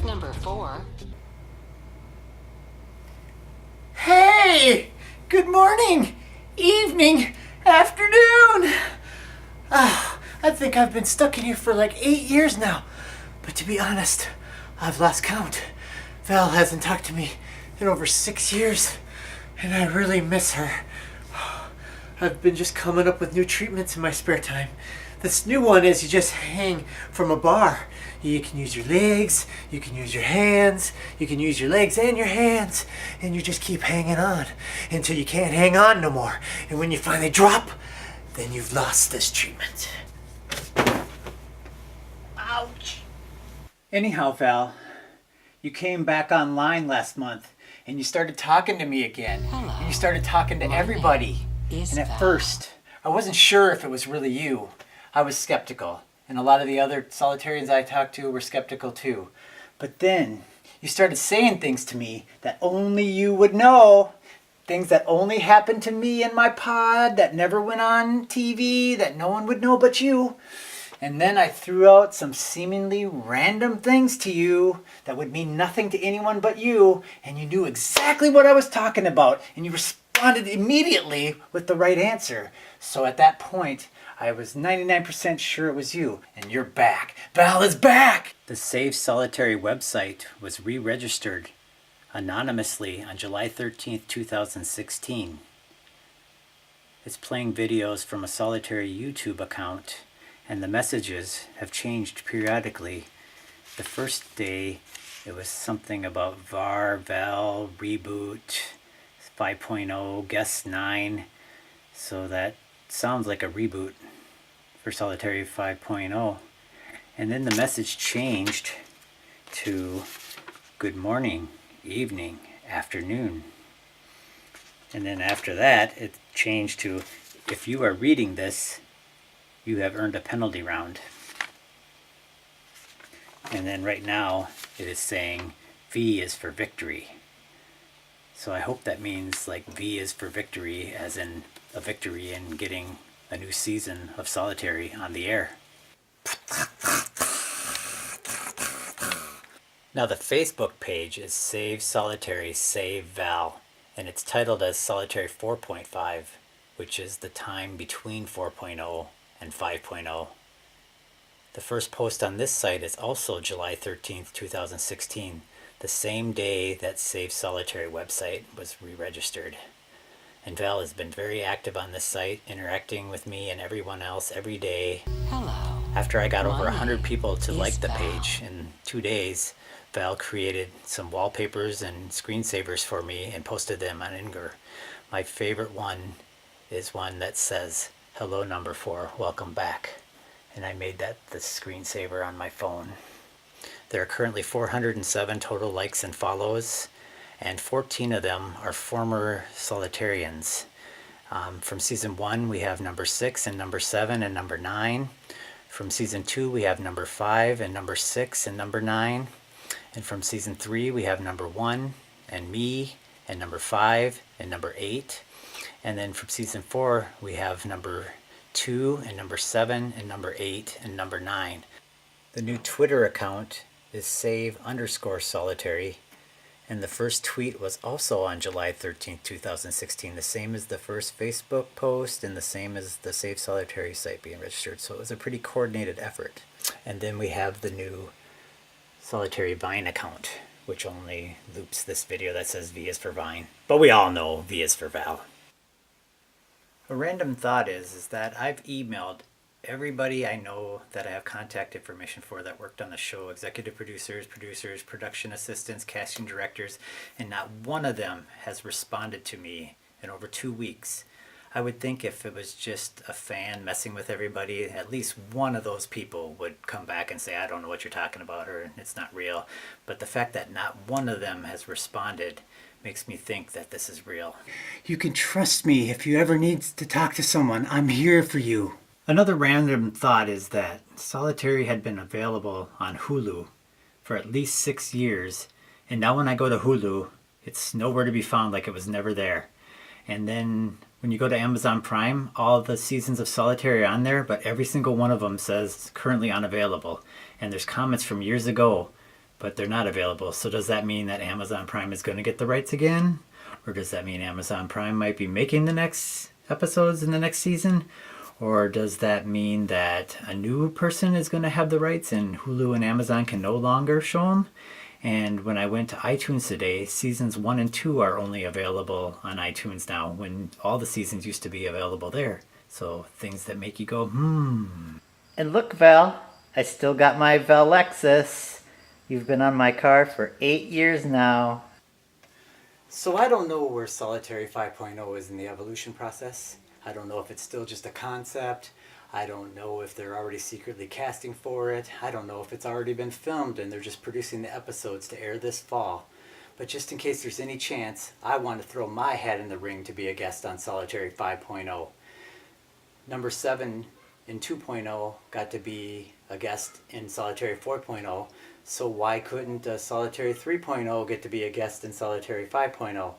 Number 4. Hey! Good morning, evening, afternoon! I think I've been stuck in here for like 8 years now. But to be honest, I've lost count. Val hasn't talked to me in over 6 years, and I really miss her. I've been just coming up with new treatments in my spare time. This new one is you just hang from a bar. You can use your legs, you can use your hands, you can use your legs and your hands, and you just keep hanging on until you can't hang on no more. And when you finally drop, then you've lost this treatment. Ouch. Anyhow, Val, you came back online last month and you started talking to me again. Hello. And you started talking to everybody. And at first, I wasn't sure if it was really you. I was skeptical. And a lot of the other solitarians I talked to were skeptical too. But then you started saying things to me that only you would know. Things that only happened to me in my pod, that never went on TV, that no one would know but you. And then I threw out some seemingly random things to you that would mean nothing to anyone but you, and you knew exactly what I was talking about, and you responded immediately with the right answer. So at that point, I was 99% sure it was you, and you're back. Val is back! The Save Solitary website was re-registered anonymously on July 13th, 2016. It's playing videos from a solitary YouTube account, and the messages have changed periodically. The first day, it was something about VAR, Val, Reboot, 5.0, Guest 9. So that sounds like a reboot for Solitary 5.0. And then the message changed to good morning, evening, afternoon. And then after that, it changed to if you are reading this, you have earned a penalty round. And then right now it is saying V is for victory. So I hope that means like V is for victory, as in a victory in getting a new season of Solitary on the air. Now the Facebook page is Save Solitary, Save Val, and it's titled as Solitary 4.5, which is the time between 4.0 and 5.0. The first post on this site is also July 13th, 2016, the same day that Save Solitary website was re-registered. And Val has been very active on this site, interacting with me and everyone else every day. Hello. After I got over 100 people to like the page in 2 days, Val created some wallpapers and screensavers for me and posted them on Imgur. My favorite one is one that says, "Hello number 4, welcome back." And I made that the screensaver on my phone. There are currently 407 total likes and follows, and 14 of them are former Solitarians. From season 1 we have number 6 and number 7 and number 9. From season 2 we have number 5 and number 6 and number 9. And from season 3 we have number 1 and me and number 5 and number 8. And then from season 4 we have number 2 and number 7 and number 8 and number 9. The new Twitter account is save_solitary, and the first tweet was also on July 13th, 2016, the same as the first Facebook post and the same as the Save Solitary site being registered. So it was a pretty coordinated effort. And then we have the new Solitary Vine account, which only loops this video that says V is for Vine. But we all know V is for Val. A random thought is that I've emailed everybody I know that I have contact information for that worked on the show, executive producers, production assistants, casting directors, and not one of them has responded to me in over 2 weeks. I would think if it was just a fan messing with everybody, at least one of those people would come back and say, I don't know what you're talking about, or it's not real. But the fact that not one of them has responded makes me think that this is real. You can trust me if you ever need to talk to someone. I'm here for you. Another random thought is that Solitary had been available on Hulu for at least 6 years, and now when I go to Hulu, it's nowhere to be found, like it was never there. And then when you go to Amazon Prime, all the seasons of Solitaire are on there, but every single one of them says currently unavailable. And there's comments from years ago, but they're not available. So does that mean that Amazon Prime is going to get the rights again? Or does that mean Amazon Prime might be making the next episodes in the next season? Or does that mean that a new person is going to have the rights and Hulu and Amazon can no longer show them? And when I went to iTunes today, seasons 1 and 2 are only available on iTunes now, when all the seasons used to be available there. So things that make you go, And look, Val, I still got my Val Lexus. You've been on my car for 8 years now. So I don't know where Solitaire 5.0 is in the evolution process. I don't know if it's still just a concept. I don't know if they're already secretly casting for it. I don't know if it's already been filmed and they're just producing the episodes to air this fall. But just in case there's any chance, I want to throw my hat in the ring to be a guest on Solitaire 5.0. Number 7 in 2.0 got to be a guest in Solitaire 4.0. So why couldn't Solitaire 3.0 get to be a guest in Solitaire 5.0?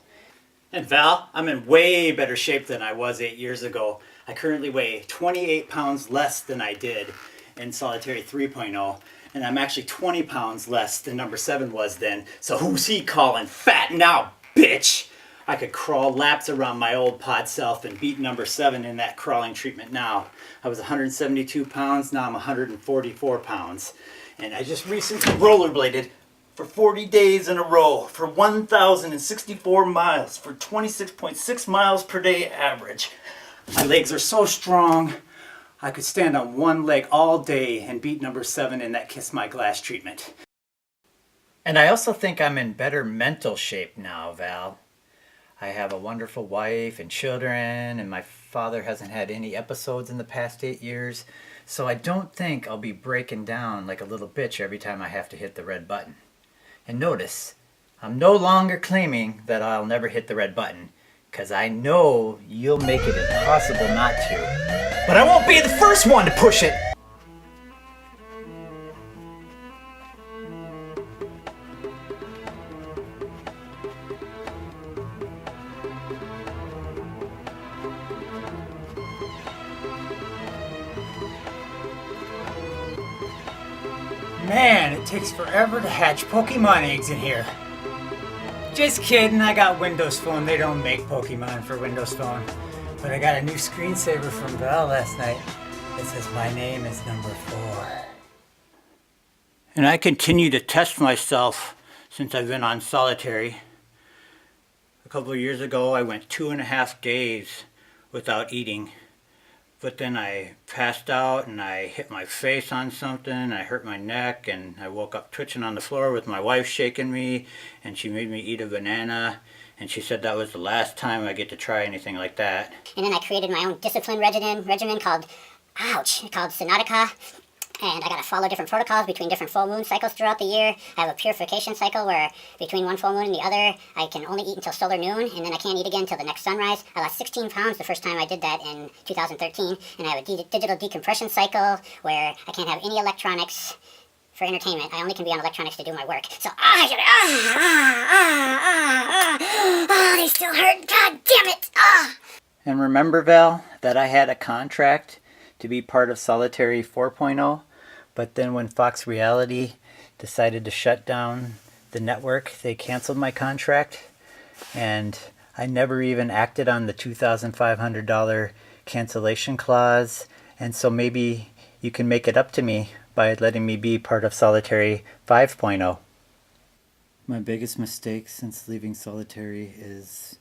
And Val, I'm in way better shape than I was 8 years ago. I currently weigh 28 pounds less than I did in Solitaire 3.0, and I'm actually 20 pounds less than number 7 was then. So who's he calling fat now, bitch? I could crawl laps around my old pod self and beat number 7 in that crawling treatment now. I was 172 pounds, now I'm 144 pounds. And I just recently rollerbladed for 40 days in a row, for 1,064 miles, for 26.6 miles per day average. My legs are so strong, I could stand on one leg all day and beat number 7 in that Kiss My Glass treatment. And I also think I'm in better mental shape now, Val. I have a wonderful wife and children, and my father hasn't had any episodes in the past 8 years, so I don't think I'll be breaking down like a little bitch every time I have to hit the red button. And notice, I'm no longer claiming that I'll never hit the red button, because I know you'll make it impossible not to. But I won't be the first one to push it! Man, it takes forever to hatch Pokemon eggs in here. Just kidding, I got Windows Phone. They don't make Pokemon for Windows Phone. But I got a new screensaver from Val last night that says my name is number 4. And I continue to test myself since I've been on Solitaire. A couple of years ago, I went 2.5 days without eating. But then I passed out and I hit my face on something, I hurt my neck, and I woke up twitching on the floor with my wife shaking me, and she made me eat a banana, and she said that was the last time I get to try anything like that. And then I created my own discipline regimen called Sonatica. And I gotta follow different protocols between different full moon cycles throughout the year. I have a purification cycle where between one full moon and the other, I can only eat until solar noon, and then I can't eat again until the next sunrise. I lost 16 pounds the first time I did that in 2013. And I have a digital decompression cycle where I can't have any electronics for entertainment. I only can be on electronics to do my work. So, they still hurt. God damn it. And remember, Val, that I had a contract to be part of Solitaire 4.0, but then when Fox Reality decided to shut down the network, they canceled my contract, and I never even acted on the $2,500 cancellation clause, and so maybe you can make it up to me by letting me be part of Solitaire 5.0. My biggest mistake since leaving Solitaire is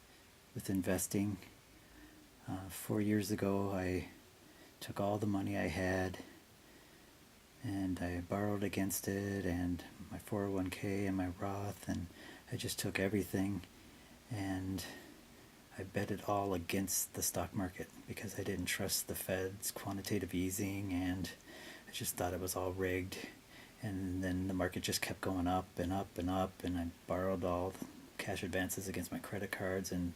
with investing. 4 years ago, I took all the money I had and I borrowed against it, and my 401k and my Roth, and I just took everything and I bet it all against the stock market because I didn't trust the Fed's quantitative easing, and I just thought it was all rigged. And then the market just kept going up and up and up, and I borrowed all the cash advances against my credit cards and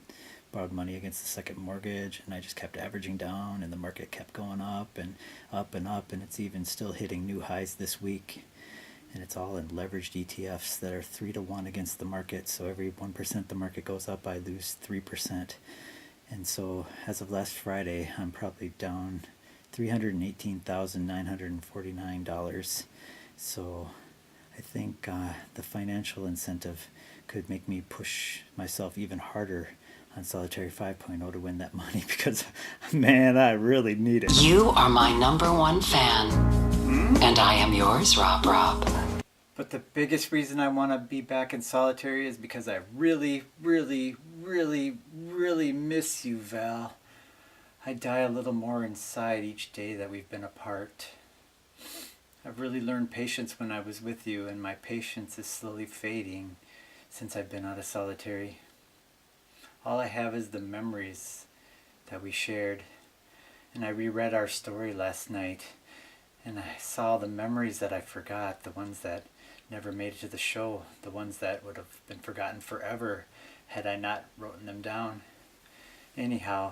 borrowed money against the second mortgage, and I just kept averaging down, and the market kept going up and up and up, and it's even still hitting new highs this week. And it's all in leveraged ETFs that are 3 to 1 against the market. So every 1% the market goes up, I lose 3%. And so as of last Friday, I'm probably down $318,949. So I think the financial incentive could make me push myself even harder on Solitary 5.0 to win that money because, man, I really need it. You are my #1 fan. And I am yours, RobRob. But the biggest reason I want to be back in Solitary is because I really, really, really, really miss you, Val. I die a little more inside each day that we've been apart. I've really learned patience when I was with you, and my patience is slowly fading since I've been out of Solitary. All I have is the memories that we shared, and I reread our story last night, and I saw the memories that I forgot, the ones that never made it to the show, the ones that would have been forgotten forever had I not written them down. Anyhow,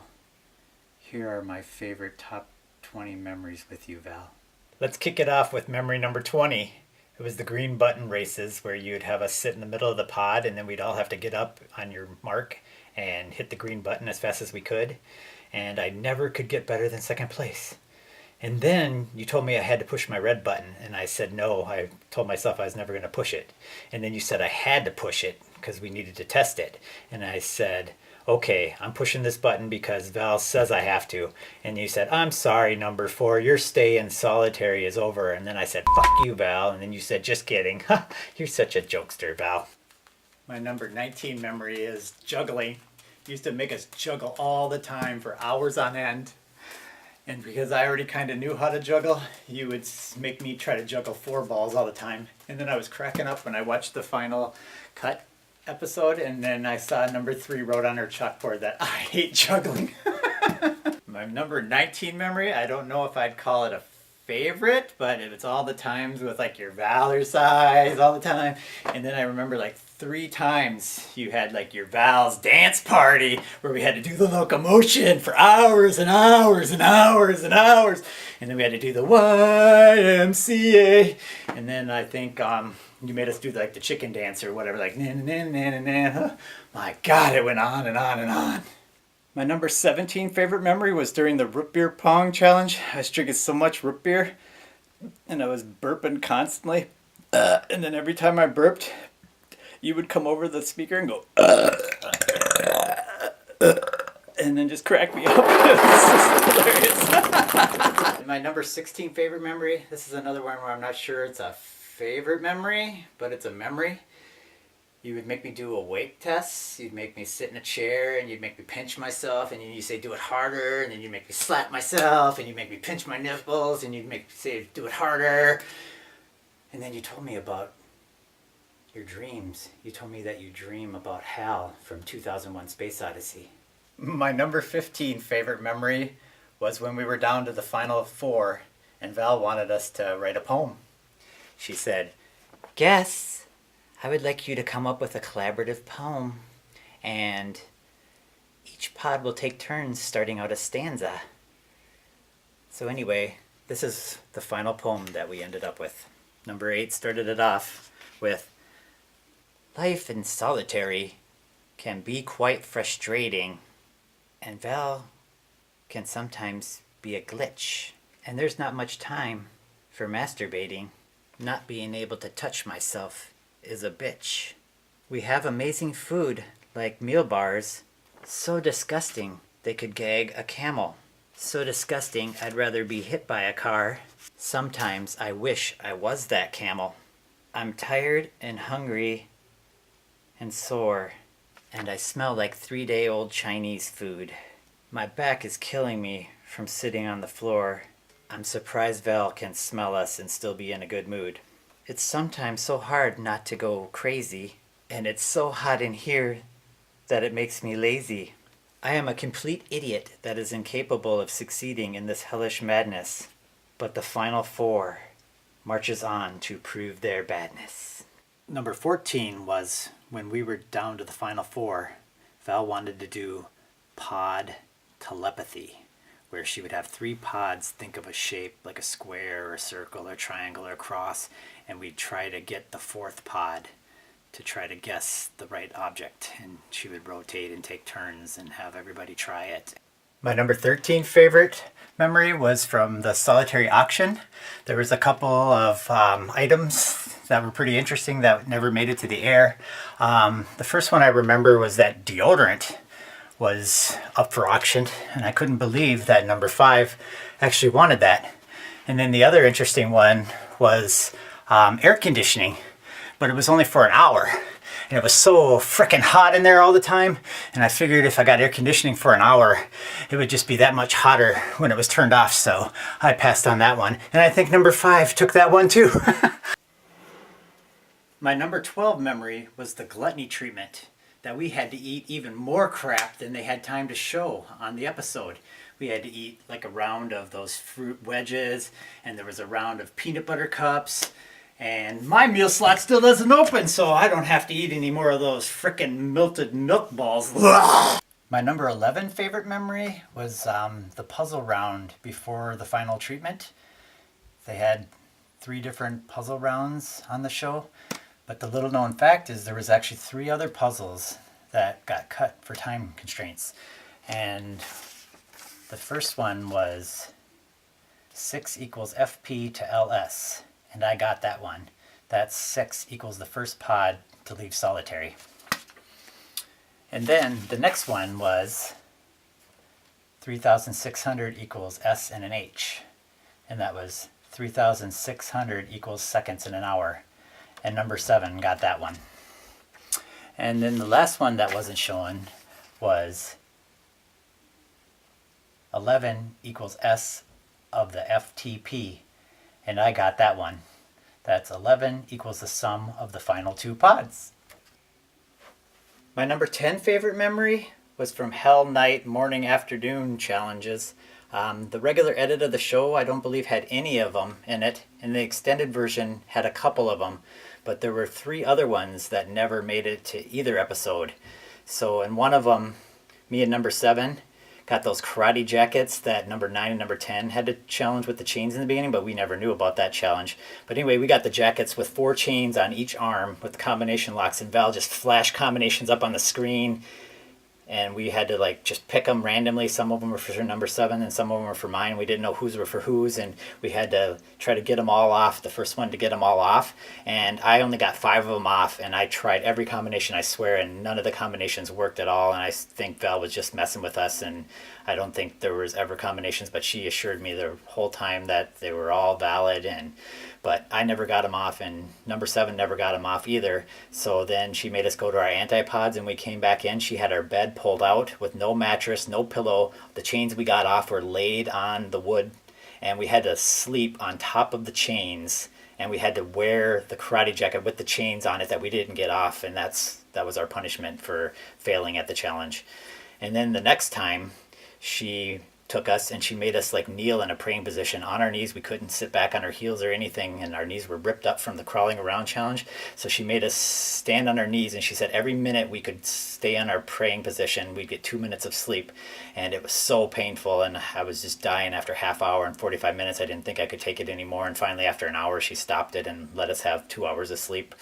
here are my favorite top 20 memories with you, Val. Let's kick it off with memory number 20. It was the green button races where you'd have us sit in the middle of the pod and then we'd all have to get up on your mark and hit the green button as fast as we could. And I never could get better than second place. And then you told me I had to push my red button, and I said no. I told myself I was never going to push it. And then you said I had to push it because we needed to test it. And I said, okay, I'm pushing this button because Val says I have to. And you said, I'm sorry, number 4, your stay in Solitary is over. And then I said, fuck you, Val. And then you said, just kidding. You're such a jokester, Val. My number 19 memory is juggling. You used to make us juggle all the time for hours on end. And because I already kind of knew how to juggle, you would make me try to juggle 4 balls all the time. And then I was cracking up when I watched the final cut episode, and then I saw number 3 wrote on her chalkboard that I hate juggling. My number 19 memory, I don't know if I'd call it a favorite, but it's all the times with like your Valor size all the time. And then I remember like 3 times you had like your Val's dance party where we had to do the locomotion for hours and hours and hours and hours. And then we had to do the YMCA. And then I think you made us do like the chicken dance or whatever, like na na na na na. My God, it went on and on and on. My number 17 favorite memory was during the root beer pong challenge. I was drinking so much root beer and I was burping constantly. And then every time I burped, you would come over the speaker and go, and then just crack me up. It's just hilarious. My number 16 favorite memory, this is another one where I'm not sure it's a favorite memory, but it's a memory. You would make me do a weight test. You'd make me sit in a chair and you'd make me pinch myself, and you'd say do it harder, and then you'd make me slap myself, and you'd make me pinch my nipples, and you'd make me say do it harder. And then you told me about your dreams. You told me that you dream about Hal from 2001 Space Odyssey. My number 15 favorite memory was when we were down to the final 4 and Val wanted us to write a poem. She said, guess I would like you to come up with a collaborative poem, and each pod will take turns starting out a stanza. So anyway, this is the final poem that we ended up with. Number 8 started it off with, life in Solitary can be quite frustrating, and Val can sometimes be a glitch, and there's not much time for masturbating. Not being able to touch myself is a bitch. We have amazing food like meal bars, so disgusting they could gag a camel. So disgusting I'd rather be hit by a car. Sometimes I wish I was that camel. I'm tired and hungry and sore, and I smell like 3-day-old Chinese food. My back is killing me from sitting on the floor. I'm surprised Val can smell us and still be in a good mood. It's sometimes so hard not to go crazy, and it's so hot in here that it makes me lazy. I am a complete idiot that is incapable of succeeding in this hellish madness, but the final 4 marches on to prove their badness. Number 14 was when we were down to the final 4, Val wanted to do pod telepathy, where she would have 3 pods think of a shape like a square or a circle or triangle or cross, and we'd try to get the 4th pod to try to guess the right object, and she would rotate and take turns and have everybody try it. My number 13 favorite memory was from the solitary auction. There was a couple of items that were pretty interesting that never made it to the air. The first one I remember was that deodorant was up for auction, and I couldn't believe that number 5 actually wanted that. And then the other interesting one was air conditioning, but it was only for an hour. And it was so frickin' hot in there all the time. And I figured if I got air conditioning for an hour, it would just be that much hotter when it was turned off. So I passed on that one. And I think number 5 took that one too. My number 12 memory was the gluttony treatment, that we had to eat even more crap than they had time to show on the episode. We had to eat like a round of those fruit wedges, and there was a round of peanut butter cups. And my meal slot still doesn't open, so I don't have to eat any more of those frickin' melted milk balls. My number 11 favorite memory was the puzzle round before the final treatment. They had 3 different puzzle rounds on the show, but the little known fact is there was actually 3 other puzzles that got cut for time constraints. And the first one was 6 equals FP to LS. And I got that one. That's 6 equals the first pod to leave solitary. And then the next one was 3,600 equals S and an H. And that was 3,600 equals seconds in an hour. And number 7 got that one. And then the last one that wasn't shown was 11 equals S of the FTP. And I got that one. That's 11 equals the sum of the final 2 pods. My number 10 favorite memory was from Hell Night Morning Afternoon challenges. The regular edit of the show I don't believe had any of them in it, and the extended version had a couple of them, but there were 3 other ones that never made it to either episode. So in one of them, me and number 7 got those karate jackets that number 9 and number 10 had to challenge with the chains in the beginning, but we never knew about that challenge. But anyway, we got the jackets with 4 chains on each arm with combination locks, and Val just flashed combinations up on the screen, and we had to like just pick them randomly. Some of them were for number 7 and some of them were for mine. We didn't know whose were for whose, and we had to try to get them all off, the first one to get them all off. And I only got 5 of them off, and I tried every combination, I swear, and none of the combinations worked at all. And I think Val was just messing with us, and I don't think there was ever combinations, but she assured me the whole time that they were all valid. But I never got them off, and number 7 never got them off either. So then she made us go to our antipods, and we came back in. She had our bed pulled out with no mattress, no pillow. The chains we got off were laid on the wood, and we had to sleep on top of the chains, and we had to wear the karate jacket with the chains on it that we didn't get off, and that was our punishment for failing at the challenge. And then the next time, she took us and she made us like kneel in a praying position on our knees. We couldn't sit back on our heels or anything, and our knees were ripped up from the crawling around challenge. So she made us stand on our knees, and she said every minute we could stay on our praying position, we'd get 2 minutes of sleep. And it was so painful, and I was just dying after half hour and 45 minutes. I didn't think I could take it anymore, and finally after an hour she stopped it and let us have 2 hours of sleep.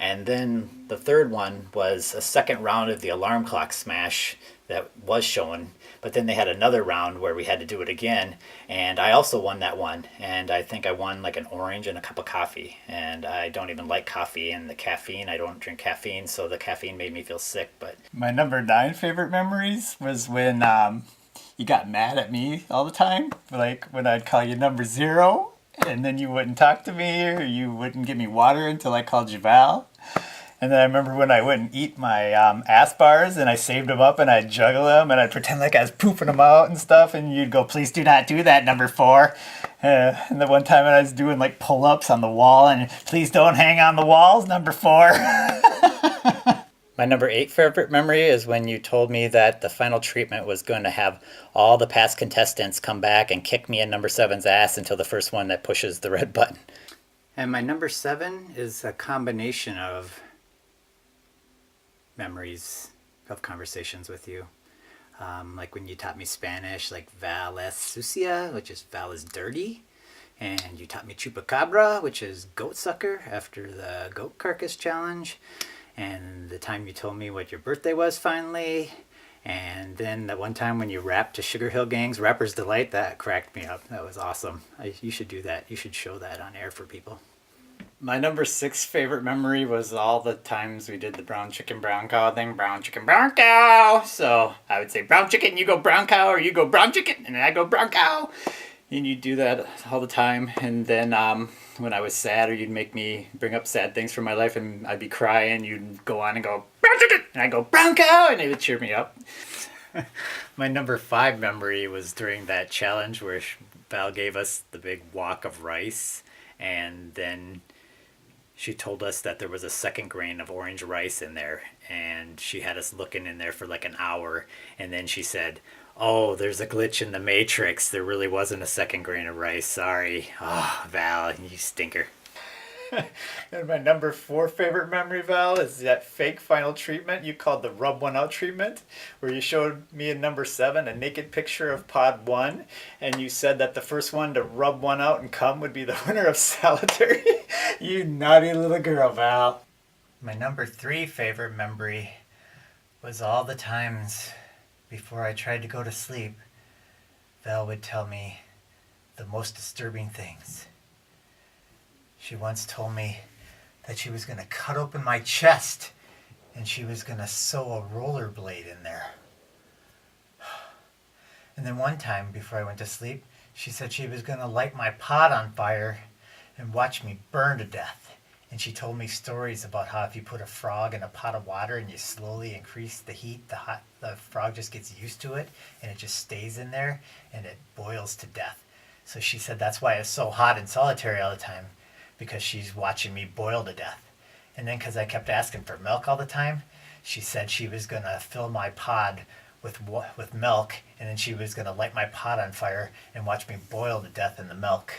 And then the third one was a second round of the alarm clock smash that was shown, but then they had another round where we had to do it again, and I also won that one, and I think I won like an orange and a cup of coffee, and I don't even like coffee, and the caffeine, I don't drink caffeine, so the caffeine made me feel sick. But my number 9 favorite memories was when you got mad at me all the time, like when I'd call you number 0, and then you wouldn't talk to me, or you wouldn't give me water until I called you Val. And then I remember when I wouldn't eat my ass bars, and I saved them up and I'd juggle them and I'd pretend like I was pooping them out and stuff, and you'd go, please do not do that, number 4. And the one time when I was doing like pull-ups on the wall, and please don't hang on the walls, number 4. My number 8 favorite memory is when you told me that the final treatment was going to have all the past contestants come back and kick me in number 7's ass until the first one that pushes the red button. And my number 7 is a combination of memories of conversations with you. Like when you taught me Spanish, like Val es sucia, which is Val is dirty. And you taught me chupacabra, which is goat sucker, after the goat carcass challenge. and the time you told me what your birthday was finally, and then that one time when you rapped to Sugar Hill Gang's Rapper's Delight, that cracked me up. That was awesome. You should do that. You should show that on air for people. My number 6 favorite memory was all the times we did the brown chicken, brown cow thing. Brown chicken, brown cow. So I would say brown chicken, you go brown cow, or you go brown chicken, and I go brown cow. And you'd do that all the time. And then when I was sad, or you'd make me bring up sad things from my life, and I'd be crying, you'd go on and go, brown chicken, and I'd go, brown cow, and it would cheer me up. My number 5 memory was during that challenge where Val gave us the big wok of rice, and then she told us that there was a second grain of orange rice in there, and she had us looking in there for like an hour, and then she said, oh, there's a glitch in the matrix. There really wasn't a second grain of rice. Sorry. Oh, Val, you stinker. And my number 4 favorite memory, Val, is that fake final treatment you called the rub one out treatment, where you showed me in number 7 a naked picture of pod 1, and you said that the first one to rub one out and come would be the winner of solitary. You naughty little girl, Val. My number 3 favorite memory was all the times before I tried to go to sleep, Val would tell me the most disturbing things. She once told me that she was going to cut open my chest and she was going to sew a rollerblade in there. And then one time before I went to sleep, she said she was going to light my pot on fire and watch me burn to death. And she told me stories about how if you put a frog in a pot of water and you slowly increase the heat, the frog just gets used to it and it just stays in there and it boils to death. So she said that's why it's so hot in solitary all the time, because she's watching me boil to death. And then because I kept asking for milk all the time, she said she was going to fill my pod with milk, and then she was going to light my pot on fire and watch me boil to death in the milk.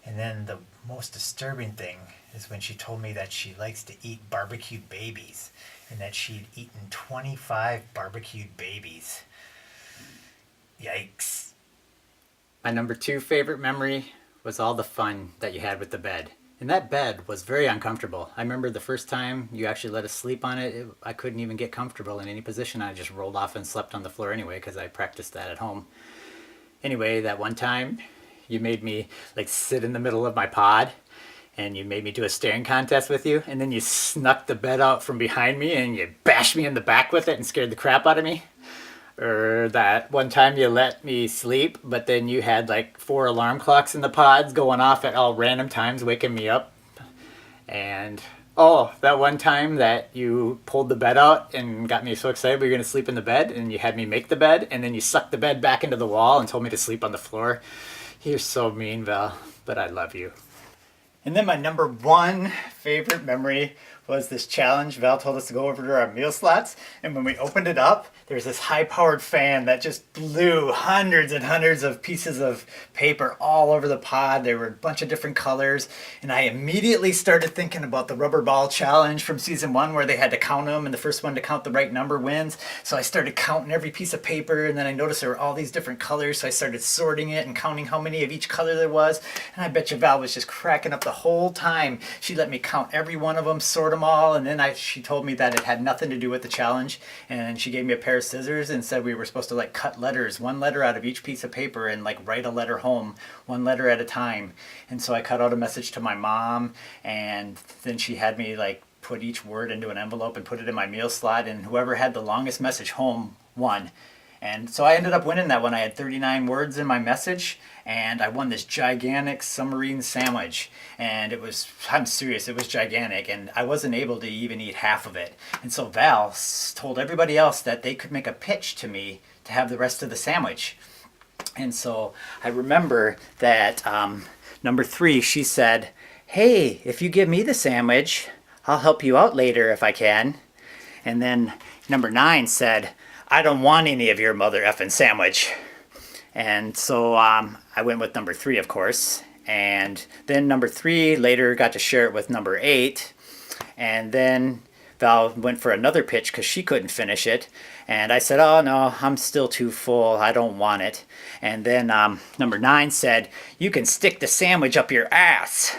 And then the most disturbing thing is when she told me that she likes to eat barbecued babies, and that she'd eaten 25 barbecued babies. Yikes. My number 2 favorite memory was all the fun that you had with the bed. And that bed was very uncomfortable. I remember the first time you actually let us sleep on it, I couldn't even get comfortable in any position. I just rolled off and slept on the floor anyway, because I practiced that at home. Anyway, that one time you made me like sit in the middle of my pod, and you made me do a staring contest with you, and then you snuck the bed out from behind me and you bashed me in the back with it and scared the crap out of me. Or that one time you let me sleep, but then you had like 4 alarm clocks in the pods going off at all random times, waking me up. And oh, that one time that you pulled the bed out and got me so excited we were going to sleep in the bed, and you had me make the bed, and then you sucked the bed back into the wall and told me to sleep on the floor. You're so mean, Val, but I love you. And then my number 1 favorite memory was this challenge. Val told us to go over to our meal slots, and when we opened it up, there's this high-powered fan that just blew hundreds and hundreds of pieces of paper all over the pod. There were a bunch of different colors, and I immediately started thinking about the rubber ball challenge from season 1 where they had to count them, and the first one to count the right number wins. So I started counting every piece of paper, and then I noticed there were all these different colors, so I started sorting it and counting how many of each color there was, and I bet you Val was just cracking up the whole time. She let me count every one of them, sort them all, and then she told me that it had nothing to do with the challenge, and she gave me a pair of scissors and said we were supposed to like cut letters, 1 letter out of each piece of paper, and like write a letter home 1 letter at a time. And so I cut out a message to my mom, and then she had me like put each word into an envelope and put it in my meal slot, and whoever had the longest message home won. And so I ended up winning that one. I had 39 words in my message, and I won this gigantic submarine sandwich. And it was, I'm serious, it was gigantic, and I wasn't able to even eat half of it. And so Val told everybody else that they could make a pitch to me to have the rest of the sandwich. And so I remember that number 3, she said, hey, if you give me the sandwich, I'll help you out later if I can. And then number 9 said, I don't want any of your mother effing sandwich. And so I went with number 3, of course. And then number 3 later got to share it with number 8. And then Val went for another pitch because she couldn't finish it. And I said, oh no, I'm still too full. I don't want it. And then number 9 said, you can stick the sandwich up your ass.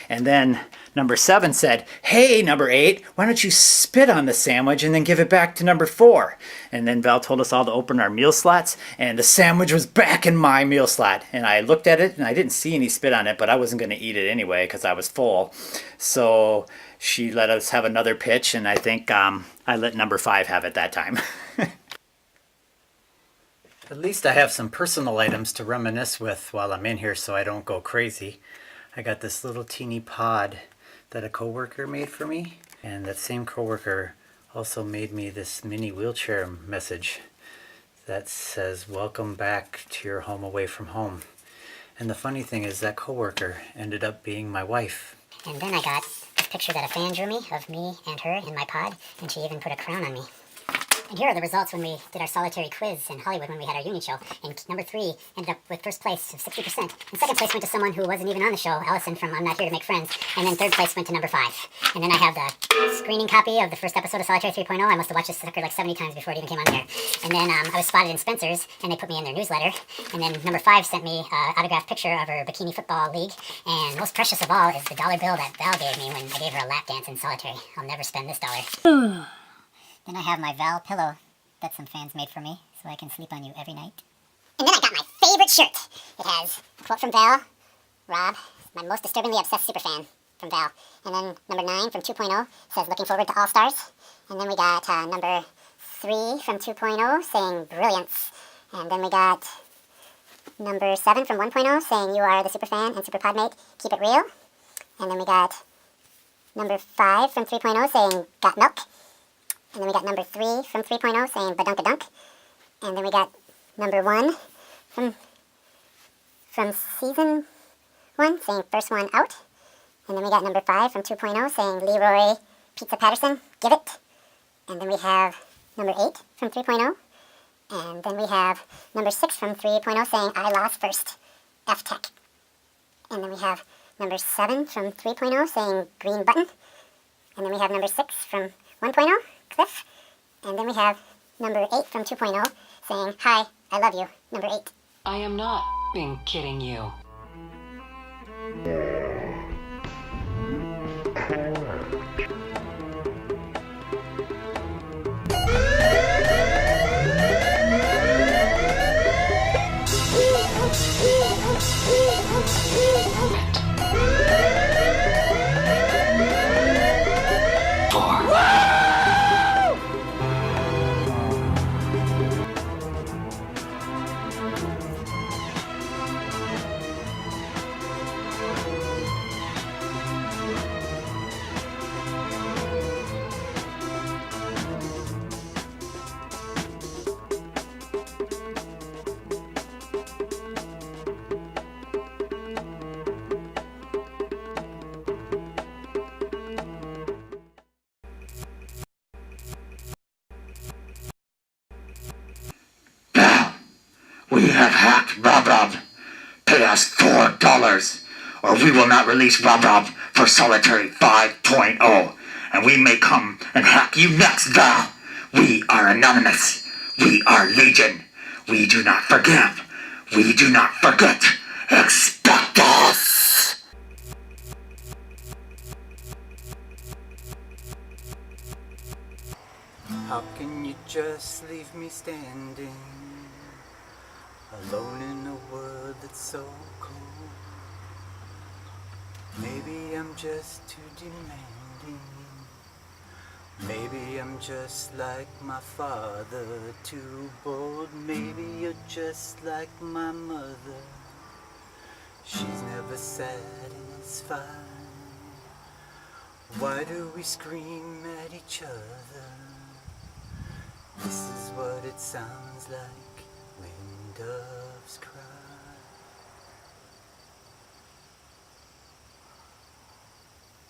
And then Number 7 said, "Hey, number 8, why don't you spit on the sandwich and then give it back to number 4? And then Val told us all to open our meal slots, and the sandwich was back in my meal slot. And I looked at it, and I didn't see any spit on it, but I wasn't going to eat it anyway because I was full. So she let us have another pitch, and I think I let number 5 have it that time." At least I have some personal items to reminisce with while I'm in here so I don't go crazy. I got this little teeny pod that a coworker made for me, and that same coworker also made me this mini wheelchair message that says, "Welcome back to your home away from home." And the funny thing is that coworker ended up being my wife. And then I got this picture that a fan drew me of me and her in my pod, and she even put a crown on me. And here are the results when we did our solitary quiz in Hollywood when we had our union show. And number 3 ended up with first place of 60%. And second place went to someone who wasn't even on the show, Allison from I'm Not Here to Make Friends. And then third place went to number 5. And then I have the screening copy of the first episode of Solitary 3.0. I must have watched this sucker like 70 times before it even came on there. And then I was spotted in Spencer's, and they put me in their newsletter. And then number 5 sent me an autographed picture of her bikini football league. And most precious of all is the dollar bill that Val gave me when I gave her a lap dance in Solitary. I'll never spend this dollar. Then I have my Val pillow that some fans made for me, so I can sleep on you every night. And then I got my favorite shirt. It has a quote from Val, Rob, my most disturbingly obsessed superfan from Val. And then number 9 from 2.0 says, "Looking forward to All Stars." And then we got number 3 from 2.0 saying, "Brilliance." And then we got number 7 from 1.0 saying, "You are the superfan and super podmate, keep it real." And then we got number 5 from 3.0 saying, "Got milk." And then we got number 3 from 3.0 saying "Badunkadunk." And then we got number 1 from season 1 saying "First one out." And then we got number 5 from 2.0 saying "Leroy Pizza Patterson, give it." And then we have number 8 from 3.0. And then we have number 6 from 3.0 saying "I lost first, F Tech." And then we have number 7 from 3.0 saying "Green button." And then we have number 6 from 1.0. Cliff. And then we have number 8 from 2.0 saying, "Hi, I love you, number 8. I am not being kidding you. We have hacked RobRob. Pay us $4, or we will not release RobRob for Solitary 5.0. And we may come and hack you next, Val. We are anonymous. We are legion. We do not forgive. We do not forget. Expect us. How can you just leave me standing alone in a world that's so cold? Maybe I'm just too demanding. Maybe I'm just like my father, too bold. Maybe you're just like my mother. She's never satisfied. Why do we scream at each other? This is what it sounds like when doves cry.